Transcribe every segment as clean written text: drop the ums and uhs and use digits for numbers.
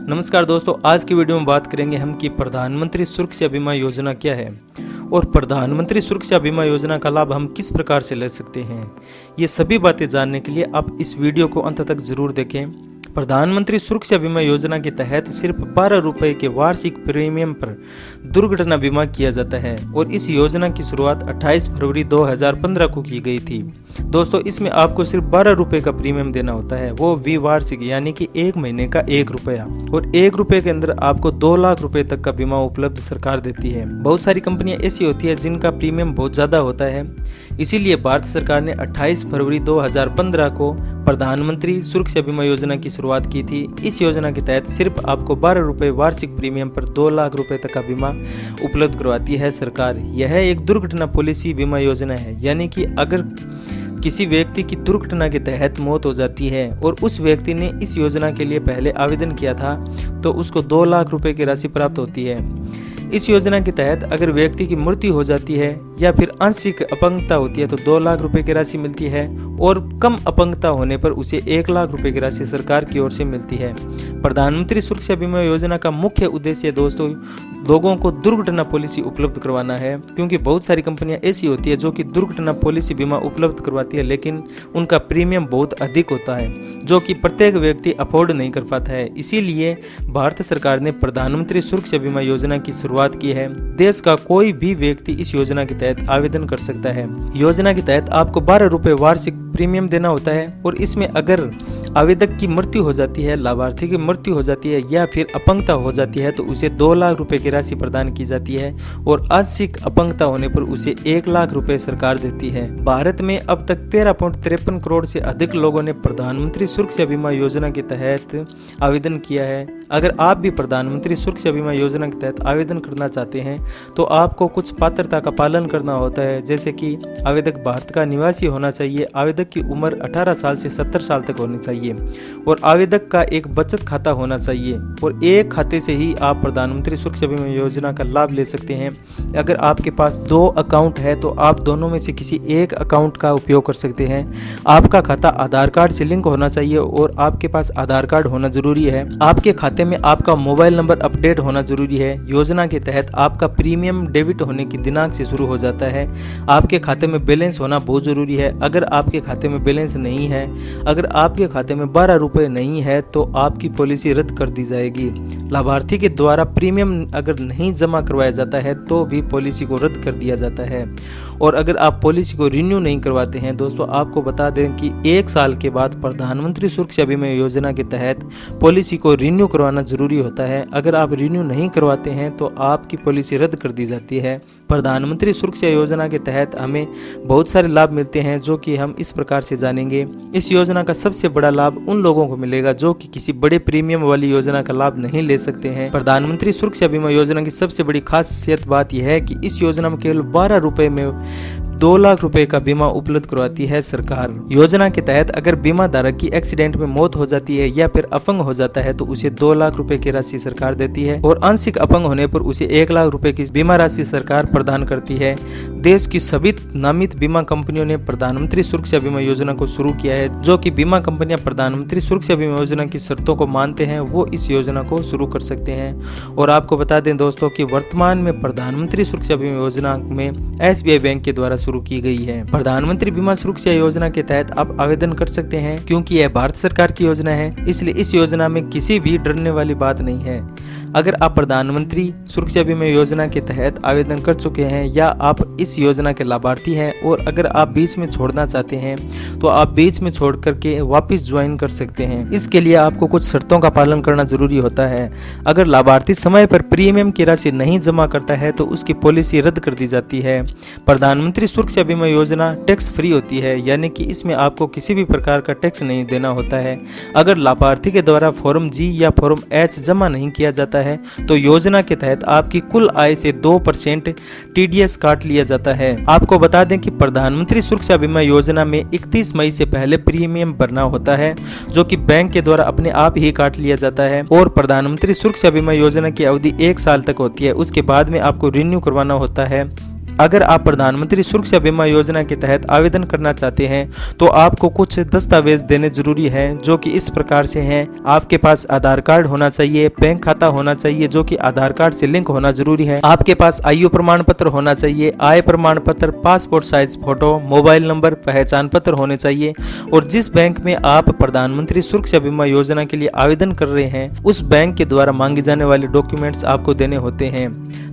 नमस्कार दोस्तों, आज की वीडियो में बात करेंगे हम कि प्रधानमंत्री सुरक्षा बीमा योजना क्या है और प्रधानमंत्री सुरक्षा बीमा योजना का लाभ हम किस प्रकार से ले सकते हैं। ये सभी बातें जानने के लिए आप इस वीडियो को अंत तक जरूर देखें। प्रधानमंत्री सुरक्षा बीमा योजना के तहत सिर्फ 12 रुपए के वार्षिक प्रीमियम पर दुर्घटना बीमा किया जाता है और इस योजना की शुरुआत 28 फरवरी 2015 को की गई थी। दोस्तों, इसमें आपको सिर्फ 12 रुपए का प्रीमियम देना होता है, वो भी वार्षिक, यानी कि एक महीने का 1 रुपया, और 1 रुपए के अंदर आपको 2 लाख रुपए तक का बीमा उपलब्ध सरकार देती है। बहुत सारी कंपनियां ऐसी होती है जिनका प्रीमियम बहुत ज्यादा होता है, इसीलिए भारत सरकार ने 28 फरवरी 2015 को प्रधानमंत्री सुरक्षा बीमा योजना की शुरुआत की थी। इस योजना के तहत सिर्फ आपको 12 रुपए वार्षिक प्रीमियम पर 2 लाख रुपए तक का बीमा उपलब्ध करवाती है सरकार। यह एक दुर्घटना पॉलिसी बीमा योजना है, यानी कि अगर किसी व्यक्ति की दुर्घटना के तहत मौत हो जाती है और उस व्यक्ति ने इस योजना के लिए पहले आवेदन किया था तो उसको 2 लाख रुपए की राशि प्राप्त होती है। इस योजना के तहत अगर व्यक्ति की मृत्यु हो जाती है या फिर आंशिक अपंगता होती है तो 2 लाख रुपए की राशि मिलती है और कम अपंगता होने पर उसे 1 लाख रुपए की राशि सरकार की ओर से मिलती है। प्रधानमंत्री सुरक्षा बीमा योजना का मुख्य उद्देश्य दोस्तों लोगों को दुर्घटना पॉलिसी उपलब्ध करवाना है, क्योंकि बहुत सारी कंपनियां ऐसी होती है जो कि दुर्घटना पॉलिसी बीमा उपलब्ध करवाती है लेकिन उनका प्रीमियम बहुत अधिक होता है जो कि प्रत्येक व्यक्ति अफोर्ड नहीं कर पाता है। इसीलिए भारत सरकार ने प्रधानमंत्री सुरक्षा बीमा योजना की शुरुआत की है। देश का कोई भी व्यक्ति इस योजना के तहत आवेदन कर सकता है। योजना के तहत आपको 12 रुपए वार्षिक प्रीमियम देना होता है और इसमें अगर आवेदक की मृत्यु हो जाती है, लाभार्थी की मृत्यु हो जाती है या फिर अपंगता हो जाती है तो उसे 2 लाख रुपए की राशि प्रदान की जाती है और आंशिक अपंगता होने पर उसे 1 लाख रुपए सरकार देती है। भारत में अब तक 13.53 करोड़ से अधिक लोगों ने प्रधानमंत्री सुरक्षा बीमा योजना के तहत आवेदन किया है। अगर आप भी प्रधानमंत्री सुरक्षा बीमा योजना के तहत आवेदन करना चाहते हैं तो आपको कुछ पात्रता का पालन करना होता है, जैसे कि आवेदक भारत का निवासी होना चाहिए, आवेदक की उम्र 18 साल से 70 साल तक होनी चाहिए और आवेदक का एक बचत खाता होना चाहिए और एक खाते से ही आप प्रधानमंत्री सुरक्षा बीमा योजना का लाभ ले सकते हैं। अगर आपके पास 2 अकाउंट है तो आप दोनों में से किसी एक अकाउंट का उपयोग कर सकते हैं। आपका खाता आधार कार्ड से लिंक होना चाहिए और आपके पास आधार कार्ड होना जरूरी है। आपके खाते में आपका मोबाइल नंबर अपडेट होना जरूरी है। योजना के तहत आपका प्रीमियम डेबिट होने की दिनांक से शुरू हो जाता है। आपके खाते में बैलेंस होना बहुत जरूरी है। अगर आपके खाते में बैलेंस नहीं है, अगर आपके खाते में 12 रुपए नहीं है तो आपकी पॉलिसी रद्द कर दी जाएगी। लाभार्थी के द्वारा प्रीमियम अगर नहीं जमा करवाया जाता है तो भी पॉलिसी को रद्द कर दिया जाता है। और अगर आप पॉलिसी को रिन्यू नहीं करवाते हैं दोस्तों, आपको बता दें कि 1 साल के बाद प्रधानमंत्री सुरक्षा बीमा योजना के तहत पॉलिसी को रिन्यू करवाना जरूरी होता है। अगर आप रिन्यू नहीं करवाते हैं तो आपकी पॉलिसी रद्द कर दी जाती है। प्रधानमंत्री सुरक्षा योजना के तहत हमें बहुत सारे लाभ मिलते हैं जो कि हम इस प्रकार से जानेंगे। इस योजना का सबसे बड़ा लाभ उन लोगों को मिलेगा जो कि किसी बड़े प्रीमियम वाली योजना का लाभ नहीं ले सकते हैं। प्रधानमंत्री सुरक्षा बीमा योजना की सबसे बड़ी खासियत बात यह है कि इस योजना में केवल 12 रुपए में 2 लाख रुपए का बीमा उपलब्ध करवाती है सरकार। योजना के तहत अगर बीमा धारक की एक्सीडेंट में मौत हो जाती है या फिर अपंग हो जाता है तो उसे 2 लाख रुपए की राशि सरकार देती है और आंशिक अपंग होने पर उसे 1 लाख रुपए की बीमा राशि सरकार प्रदान करती है। देश की सभी नामित बीमा कंपनियों ने प्रधानमंत्री सुरक्षा बीमा योजना को शुरू किया है। जो कि बीमा कंपनियां प्रधानमंत्री सुरक्षा बीमा योजना की शर्तों को मानते हैं वो इस योजना को शुरू कर सकते हैं। और आपको बता दें दोस्तों कि वर्तमान में प्रधानमंत्री सुरक्षा बीमा योजना में SBI बैंक के द्वारा शुरू की गई है। प्रधानमंत्री बीमा सुरक्षा योजना के तहत आप आवेदन कर सकते हैं क्योंकि यह भारत सरकार की योजना है, इसलिए इस योजना में किसी भी डरने वाली बात नहीं है। अगर आप प्रधानमंत्री सुरक्षा बीमा योजना के तहत आवेदन कर चुके हैं या आप इस योजना के लाभार्थी हैं और अगर आप बीच में छोड़ना चाहते हैं तो आप बीच में छोड़ करके वापस ज्वाइन कर सकते हैं। इसके लिए आपको कुछ शर्तों का पालन करना जरूरी होता है। अगर लाभार्थी समय पर प्रीमियम की राशि नहीं जमा करता है तो उसकी पॉलिसी रद्द कर दी जाती है। प्रधानमंत्री सुरक्षा बीमा योजना टैक्स फ्री होती है, यानी कि इसमें आपको किसी भी प्रकार का टैक्स नहीं देना होता है। अगर लाभार्थी के द्वारा फॉर्म G या फॉर्म H जमा नहीं किया जाता है तो योजना के तहत आपकी कुल आय से 2% TDS काट लिया जाता है। आपको बता दें कि प्रधानमंत्री सुरक्षा बीमा योजना में 31 मई से पहले प्रीमियम भरना होता है जो कि बैंक के द्वारा अपने आप ही काट लिया जाता है और प्रधानमंत्री सुरक्षा बीमा योजना की अवधि 1 साल तक होती है। उसके बाद में आपको रिन्यू करवाना होता है। अगर आप प्रधानमंत्री सुरक्षा बीमा योजना के तहत आवेदन करना चाहते हैं तो आपको कुछ दस्तावेज देने जरूरी है, जो कि इस प्रकार से हैं। आपके पास आधार कार्ड होना चाहिए, बैंक खाता होना चाहिए जो कि आधार कार्ड से लिंक होना जरूरी है, आपके पास आयु प्रमाण पत्र होना चाहिए, आय प्रमाण पत्र, passport size photo, mobile number, पहचान पत्र होने चाहिए और जिस बैंक में आप प्रधानमंत्री सुरक्षा बीमा योजना के लिए आवेदन कर रहे हैं उस बैंक के द्वारा मांगे जाने वाले डॉक्यूमेंट्स आपको देने होते हैं।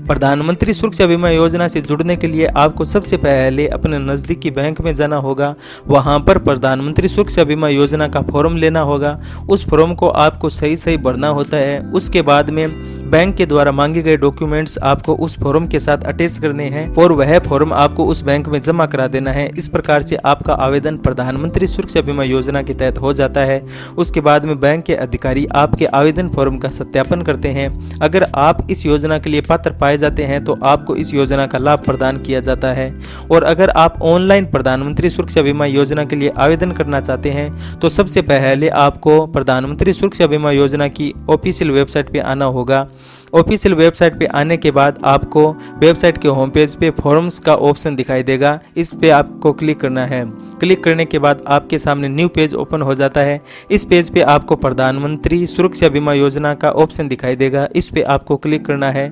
प्रधानमंत्री सुरक्षा बीमा योजना से जुड़ने के लिए आपको सबसे पहले अपने नज़दीकी बैंक में जाना होगा। वहां पर प्रधानमंत्री सुरक्षा बीमा योजना का फॉर्म लेना होगा। उस फॉर्म को आपको सही भरना होता है। उसके बाद में बैंक के द्वारा मांगे गए डॉक्यूमेंट्स आपको उस फॉर्म के साथ अटैच करने हैं और वह फॉर्म आपको उस बैंक में जमा करा देना है। इस प्रकार से आपका आवेदन प्रधानमंत्री सुरक्षा बीमा योजना के तहत हो जाता है। उसके बाद में बैंक के अधिकारी आपके आवेदन फॉर्म का सत्यापन करते हैं। अगर आप इस योजना के लिए पात्र पाए जाते हैं तो आपको इस योजना का लाभ प्रदान किया जाता है। और अगर आप ऑनलाइन प्रधानमंत्री सुरक्षा बीमा योजना के लिए आवेदन करना चाहते हैं तो सबसे पहले आपको प्रधानमंत्री सुरक्षा बीमा योजना की ऑफिशियल वेबसाइट पे आना होगा। ऑफिशियल वेबसाइट पे आने के बाद आपको वेबसाइट के होम पेज पे फॉर्म्स का ऑप्शन दिखाई देगा। इस पे आपको क्लिक करना है। क्लिक करने के बाद आपके सामने न्यू पेज ओपन हो जाता है। इस पेज पे आपको प्रधानमंत्री सुरक्षा बीमा योजना का ऑप्शन दिखाई देगा। इस पे आपको क्लिक करना है।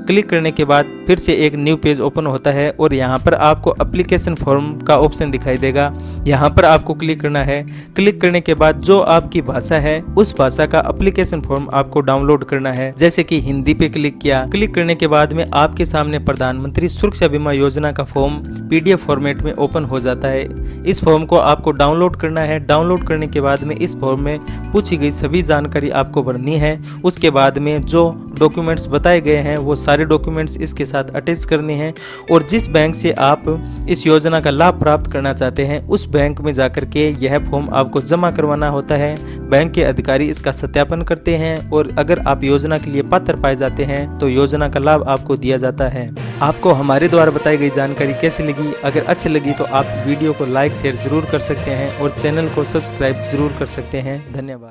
क्लिक करने के बाद फिर से एक न्यू पेज ओपन होता है और यहाँ पर आपको एप्लीकेशन फॉर्म का ऑप्शन दिखाई देगा। यहाँ पर आपको क्लिक करना है। क्लिक करने के बाद जो आपकी भाषा है उस भाषा का एप्लीकेशन फॉर्म आपको डाउनलोड करना है। जैसे कि हिंदी पे क्लिक किया। क्लिक करने के बाद में आपके सामने प्रधानमंत्री सुरक्षा बीमा योजना का फॉर्म PDF फॉर्मेट में ओपन हो जाता है। इस फॉर्म को आपको डाउनलोड करना है। डाउनलोड करने के बाद में इस फॉर्म में पूछी गई सभी जानकारी आपको भरनी है। उसके बाद में जो डॉक्यूमेंट्स बताए गए हैं वो सारे डॉक्यूमेंट्स इसके साथ अटैच करने हैं और जिस बैंक से आप इस योजना का लाभ प्राप्त करना चाहते हैं उस बैंक में जाकर के यह फॉर्म आपको जमा करवाना होता है। बैंक के अधिकारी इसका सत्यापन करते हैं और अगर आप योजना के लिए पात्र पाए जाते हैं तो योजना का लाभ आपको दिया जाता है। आपको हमारे द्वारा बताई गई जानकारी कैसी लगी? अगर अच्छी लगी तो आप वीडियो को लाइक शेयर जरूर कर सकते हैं और चैनल को सब्सक्राइब जरूर कर सकते हैं। धन्यवाद।